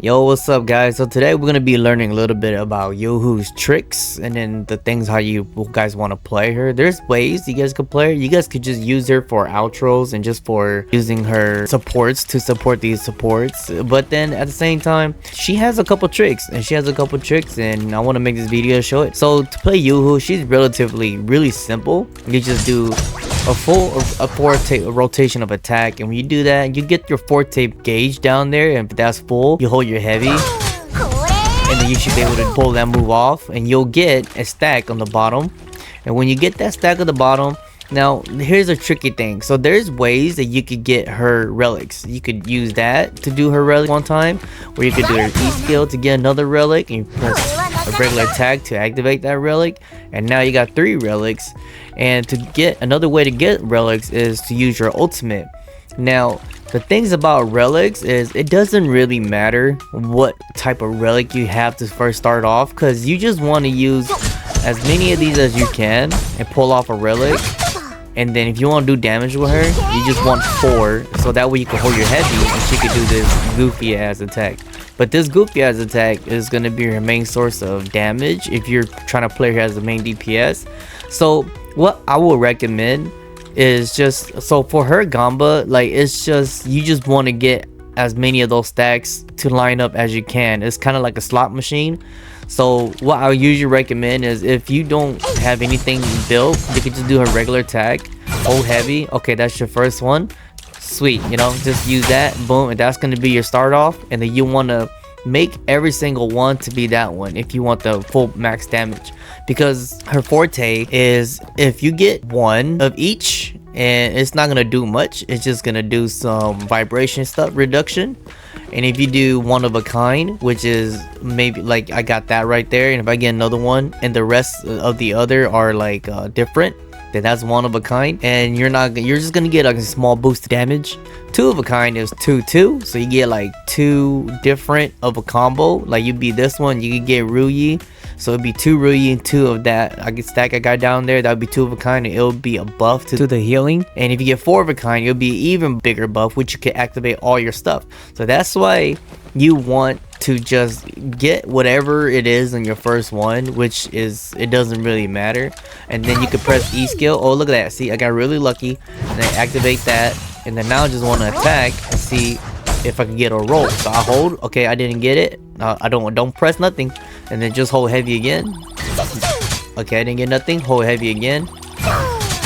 Yo, what's up guys? So today we're gonna be learning a little bit about Youhu's tricks and then the things how you guys want to play her. There's ways you guys could play her. You guys could just use her for outros and just for using her supports to support these supports. But then at the same time, she has a couple tricks and I want to make this video to show it. So to play Youhu, she's relatively really simple. You just do a forte rotation of attack, and when you do that, you get your forte gauge down there, and if that's full, you hold your heavy, and then you should be able to pull that move off, and you'll get a stack on the bottom. And when you get that stack at the bottom, now here's a tricky thing. So there's ways that you could get her relics. You could use that to do her relic one time, or you could do her E skill to get another relic, and you press a regular attack to activate that relic, and now you got 3 relics. And to get another way to get relics is to use your ultimate. Now the things about relics is it doesn't really matter what type of relic you have to first start off, because you just want to use as many of these as you can and pull off a relic. And then if you want to do damage with her, you just want 4, so that way you can hold your heavy and she can do this goofy ass attack. But this goofy ass attack is going to be her main source of damage if you're trying to play her as the main DPS. So what I will recommend is just, so for her Gamba, like it's just, you just want to get as many of those stacks to line up as you can. It's kind of like a slot machine. So what I usually recommend is if you don't have anything built, you can just do a regular attack, hold heavy. Okay, that's your first one. Sweet, you know, just use that, boom, and that's going to be your start off. And then you want to make every single one to be that one if you want the full max damage, because her forte is if you get 1 of each, and it's not going to do much, it's just going to do some vibration stuff reduction. And if you do 1 of a kind, which is maybe like I got that right there, and if I get another one and the rest of the other are like different, then that's 1 of a kind, and you're just gonna get like a small boost of damage. 2 of a kind is 2, so you get like 2 different of a combo. Like you'd be this one, you could get Ruyi, so it'd be 2 Ruyi and 2 of that stack I got down there. That would be 2 of a kind, and it'll be a buff to the healing. And if you get 4 of a kind, it'll be even bigger buff, which you can activate all your stuff. So that's why you want to just get whatever it is on your first one, which is, it doesn't really matter. And then you can press E skill. Oh, look at that, see, I got really lucky, and then activate that. And then now I just want to attack and see if I can get a roll. So I hold, okay, I didn't get it. I don't press nothing, and then just hold heavy again. Okay, I didn't get nothing, hold heavy again.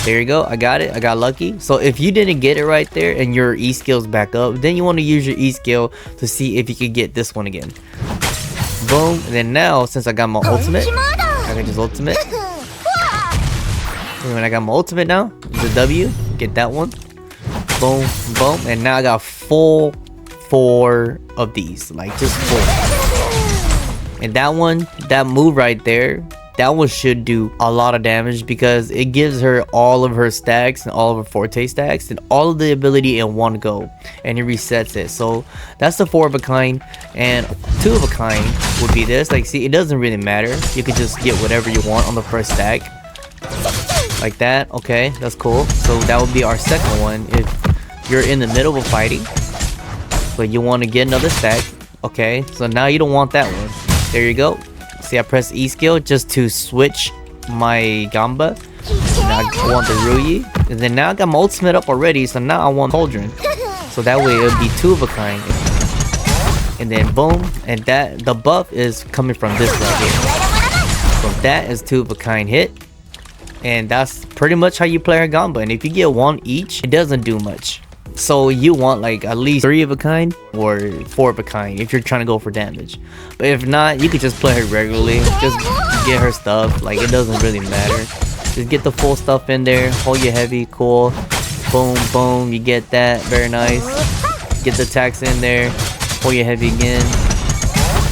There you go, I got it, I got lucky. So if you didn't get it right there and your E skill's back up, then you want to use your E skill to see if you can get this one again. Boom. And then now, since I got my ultimate, I can just ultimate. And when I got my ultimate now, the W, get that one. Boom, boom. And now I got full 4 of these, like just 4. And that one, that move right there, that one should do a lot of damage, because it gives her all of her stacks and all of her forte stacks and all of the ability in one go, and it resets it. So that's the 4 of a kind. And 2 of a kind would be this. Like, see, it doesn't really matter, you could just get whatever you want on the first stack like that. Okay, that's cool. So that would be our second one. If you're in the middle of fighting but you want to get another stack, okay, so now you don't want that one. There you go. See, I press E skill just to switch my Gamba. Now I want the Ruyi. And then now I got my ultimate up already, so now I want Cauldron. So that way it'll be 2 of a kind. And then boom, and that the buff is coming from this right here. So that is 2 of a kind hit. And that's pretty much how you play her Gamba. And if you get 1 each, it doesn't do much. So you want like at least 3 of a kind or 4 of a kind if you're trying to go for damage. But if not, you could just play her regularly, just get her stuff, like it doesn't really matter. Just get the full stuff in there, hold your heavy, cool, boom boom, you get that, very nice. Get the attacks in there, hold your heavy again,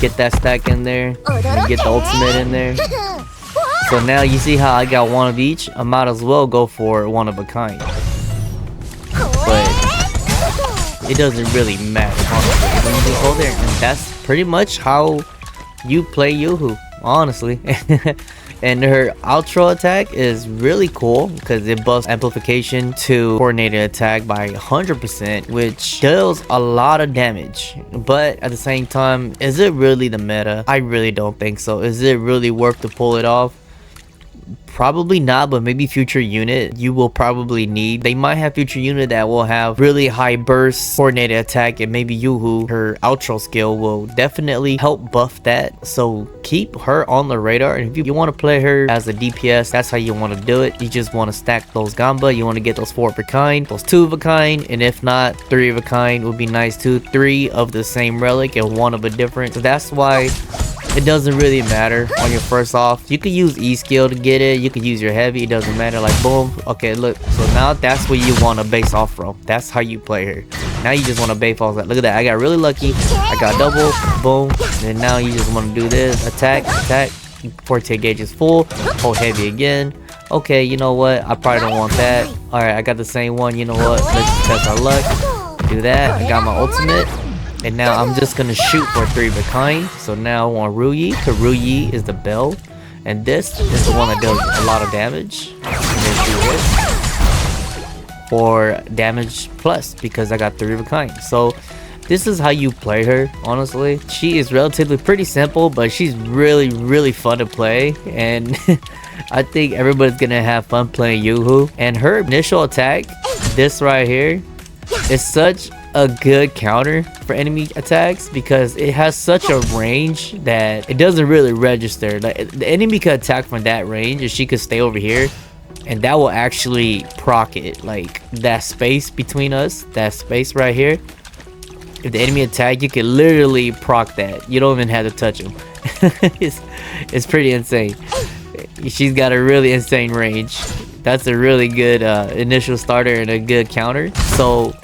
get that stack in there, and get the ultimate in there. So now you see how I got 1 of each. I might as well go for 1 of a kind, but it doesn't really matter, honestly. When you just go there, and that's pretty much how you play Youhu, honestly. And her outro attack is really cool because it buffs amplification to coordinated attack by 100%, which deals a lot of damage. But at the same time, is it really the meta? I really don't think so. Is it really worth to pull it off? Probably not, but maybe future unit you will probably need. They might have future unit that will have really high burst coordinated attack, and maybe Youhu, her outro skill, will definitely help buff that. So keep her on the radar, and if you want to play her as a DPS, that's how you want to do it. You just want to stack those Gamba. You want to get those 4 of a kind, those 2 of a kind, and if not, 3 of a kind would be nice too. 3 of the same relic and 1 of a different. So that's why it doesn't really matter on your first off. You can use E skill to get it. You can use your heavy. It doesn't matter. Like boom. Okay, look. So now that's what you want to base off from. That's how you play her. Now you just want to base off that. Look at that. I got really lucky. I got double. Boom. And now you just want to do this. Attack. Attack. 14 gauge is full. Hold heavy again. Okay, you know what? I probably don't want that. Alright, I got the same one. You know what? Let's test our luck. Do that. I got my ultimate. And now I'm just gonna shoot for 3 of a kind. So now I want Ruyi, because Ruyi is the bell. And this is the one that does a lot of damage. And then do this for damage plus, because I got 3 of a kind. So this is how you play her, honestly. She is relatively pretty simple, but she's really fun to play. And I think everybody's gonna have fun playing Youhu. And her initial attack, this right here, is such a good counter for enemy attacks because it has such a range that it doesn't really register. Like the enemy could attack from that range and she could stay over here and that will actually proc it. Like that space between us, that space right here, if the enemy attack, you can literally proc that. You don't even have to touch him. it's pretty insane. She's got a really insane range. That's a really good initial starter and a good counter. So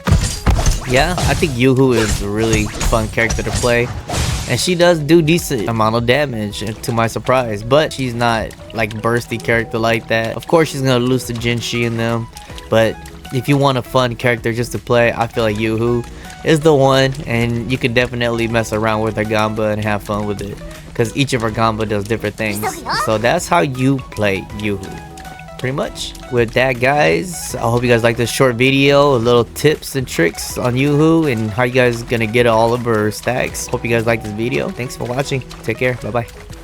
yeah, I think Youhu is a really fun character to play, and she does do decent amount of damage to my surprise, but she's not like bursty character like that. Of course she's gonna lose to Jinshi in them, but if you want a fun character just to play, I feel like Youhu is the one, and you can definitely mess around with her Gamba and have fun with it because each of her Gamba does different things. So that's how you play Youhu. Pretty much. With that, guys, I hope you guys like this short video, a little tips and tricks on Youhu and how you guys gonna get all of her stacks. Hope you guys like this video. Thanks for watching. Take care. Bye bye.